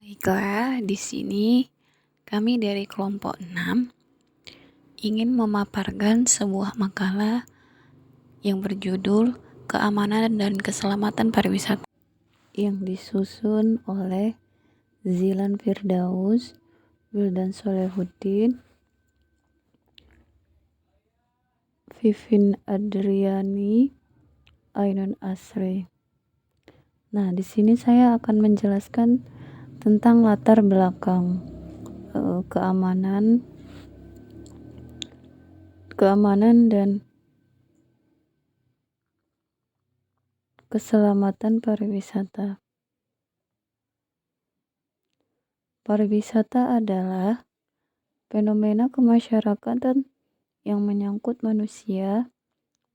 Baiklah, di sini kami dari kelompok 6 ingin memaparkan sebuah makalah yang berjudul Keamanan dan Keselamatan Pariwisata yang disusun oleh Zilan Firdaus, Wildan Solehuddin, Vivin Adriani, Ainun Asri. Nah, di sini saya akan menjelaskan tentang latar belakang keamanan dan keselamatan pariwisata. Pariwisata adalah fenomena kemasyarakatan yang menyangkut manusia,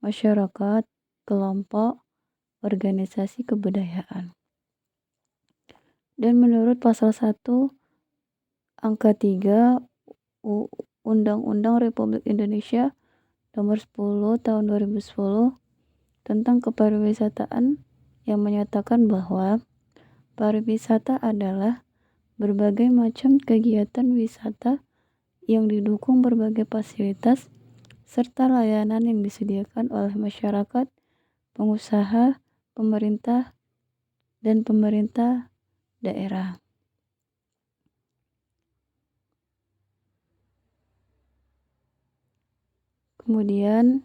masyarakat, kelompok, organisasi kebudayaan. Dan menurut pasal 1 angka 3 Undang-Undang Republik Indonesia Nomor 10 Tahun 2010 tentang kepariwisataan yang menyatakan bahwa pariwisata adalah berbagai macam kegiatan wisata yang didukung berbagai fasilitas serta layanan yang disediakan oleh masyarakat, pengusaha, pemerintah, dan pemerintah daerah. Kemudian,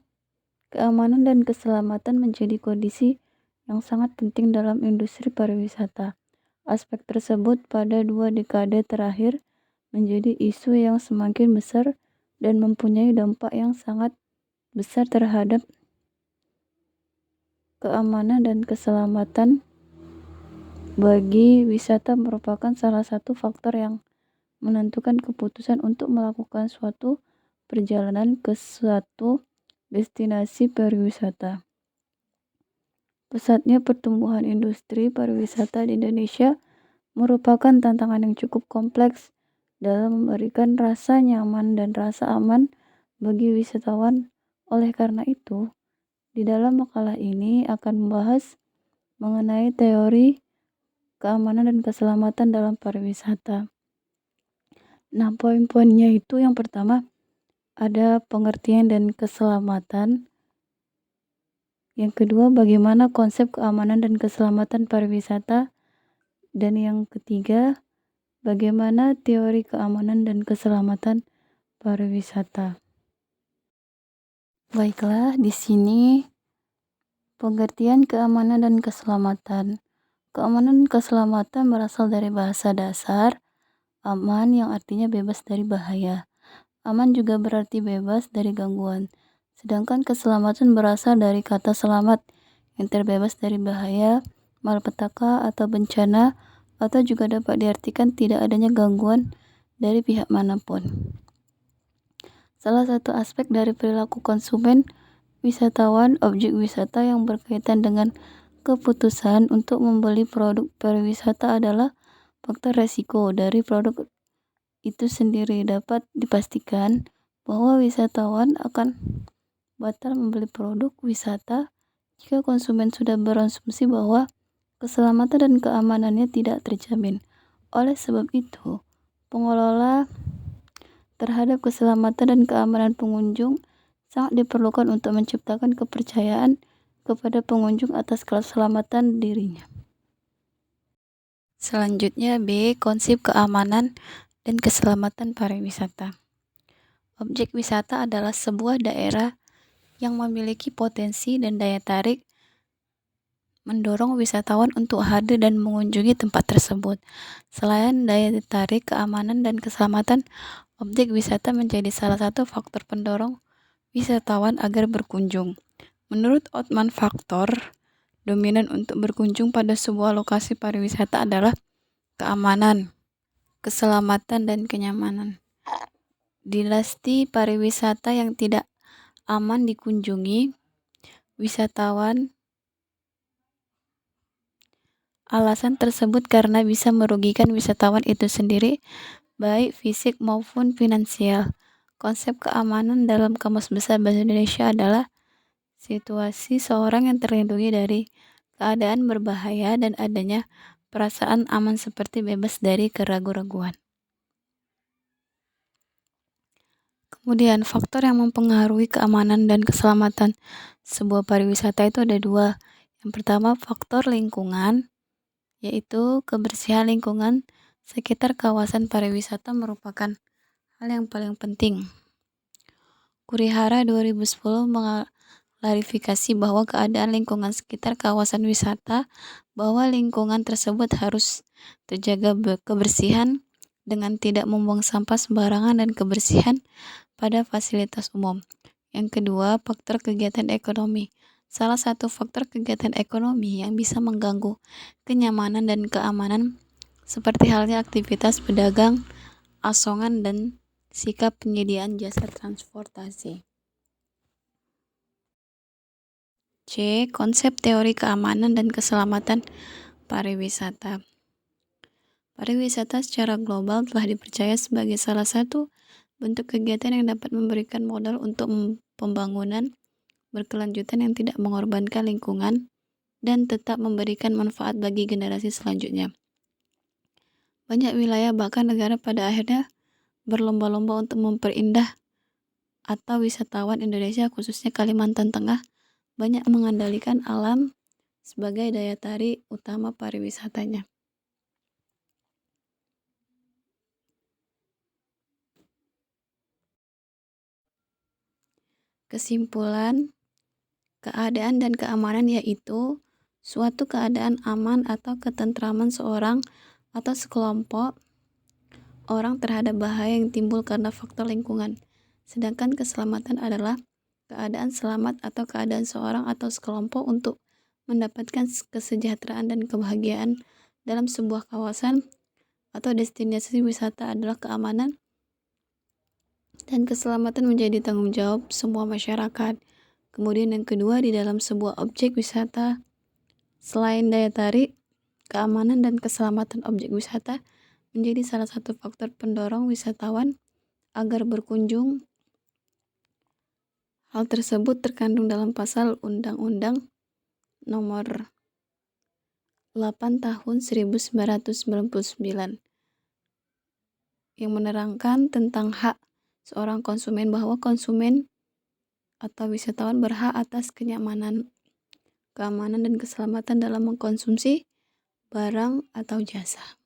keamanan dan keselamatan menjadi kondisi yang sangat penting dalam industri pariwisata. Aspek tersebut pada 2 dekade terakhir menjadi isu yang semakin besar dan mempunyai dampak yang sangat besar terhadap keamanan dan keselamatan. Bagi wisata merupakan salah satu faktor yang menentukan keputusan untuk melakukan suatu perjalanan ke suatu destinasi pariwisata. Pesatnya pertumbuhan industri pariwisata di Indonesia merupakan tantangan yang cukup kompleks dalam memberikan rasa nyaman dan rasa aman bagi wisatawan. Oleh karena itu, di dalam makalah ini akan membahas mengenai teori keamanan dan keselamatan dalam pariwisata. Nah, poin-poinnya itu yang pertama ada pengertian dan keselamatan. Yang kedua, bagaimana konsep keamanan dan keselamatan pariwisata. Dan yang ketiga, bagaimana teori keamanan dan keselamatan pariwisata. Baiklah, di sini pengertian keamanan dan keselamatan. Keamanan dan keselamatan berasal dari bahasa dasar aman yang artinya bebas dari bahaya. Aman juga berarti bebas dari gangguan. Sedangkan keselamatan berasal dari kata selamat yang terbebas dari bahaya, malapetaka atau bencana, atau juga dapat diartikan tidak adanya gangguan dari pihak manapun. Salah satu aspek dari perilaku konsumen wisatawan objek wisata yang berkaitan dengan keputusan untuk membeli produk pariwisata adalah faktor resiko dari produk itu sendiri. Dapat dipastikan bahwa wisatawan akan batal membeli produk wisata jika konsumen sudah berasumsi bahwa keselamatan dan keamanannya tidak terjamin. Oleh sebab itu, pengelola terhadap keselamatan dan keamanan pengunjung sangat diperlukan untuk menciptakan kepercayaan kepada pengunjung atas keselamatan dirinya. Selanjutnya B. Konsep keamanan dan keselamatan pariwisata. Objek wisata adalah sebuah daerah yang memiliki potensi dan daya tarik mendorong wisatawan untuk hadir dan mengunjungi tempat tersebut. Selain daya tarik, keamanan dan keselamatan objek wisata menjadi salah satu faktor pendorong wisatawan agar berkunjung. Menurut Othman, faktor dominan untuk berkunjung pada sebuah lokasi pariwisata adalah keamanan, keselamatan, dan kenyamanan. Dinasti pariwisata yang tidak aman dikunjungi wisatawan. Alasan tersebut karena bisa merugikan wisatawan itu sendiri, baik fisik maupun finansial. Konsep keamanan dalam Kamus Besar Bahasa Indonesia adalah situasi seorang yang terlindungi dari keadaan berbahaya dan adanya perasaan aman seperti bebas dari keraguan-raguan. Kemudian faktor yang mempengaruhi keamanan dan keselamatan sebuah pariwisata itu ada dua. Yang pertama faktor lingkungan, yaitu kebersihan lingkungan sekitar kawasan pariwisata merupakan hal yang paling penting. Kurihara 2010 mengklarifikasi bahwa keadaan lingkungan sekitar kawasan wisata bahwa lingkungan tersebut harus terjaga kebersihan dengan tidak membuang sampah sembarangan dan kebersihan pada fasilitas umum. Yang kedua, faktor kegiatan ekonomi. Salah satu faktor kegiatan ekonomi yang bisa mengganggu kenyamanan dan keamanan seperti halnya aktivitas pedagang, asongan, dan sikap penyediaan jasa transportasi. C. Konsep teori keamanan dan keselamatan pariwisata. Pariwisata secara global telah dipercaya sebagai salah satu bentuk kegiatan yang dapat memberikan modal untuk pembangunan berkelanjutan yang tidak mengorbankan lingkungan dan tetap memberikan manfaat bagi generasi selanjutnya. Banyak wilayah bahkan negara pada akhirnya berlomba-lomba untuk memperindah atau wisatawan Indonesia khususnya Kalimantan Tengah banyak mengandalkan alam sebagai daya tarik utama pariwisatanya. Kesimpulan, keadaan dan keamanan yaitu suatu keadaan aman atau ketentraman seorang atau sekelompok orang terhadap bahaya yang timbul karena faktor lingkungan. Sedangkan keselamatan adalah keadaan selamat atau keadaan seorang atau sekelompok untuk mendapatkan kesejahteraan dan kebahagiaan dalam sebuah kawasan atau destinasi wisata adalah keamanan dan keselamatan menjadi tanggung jawab semua masyarakat. Kemudian yang kedua, di dalam sebuah objek wisata, selain daya tarik, keamanan dan keselamatan objek wisata menjadi salah satu faktor pendorong wisatawan agar berkunjung. Hal tersebut terkandung dalam pasal Undang-Undang Nomor 8 Tahun 1999 yang menerangkan tentang hak seorang konsumen bahwa konsumen atau wisatawan berhak atas kenyamanan, keamanan, dan keselamatan dalam mengkonsumsi barang atau jasa.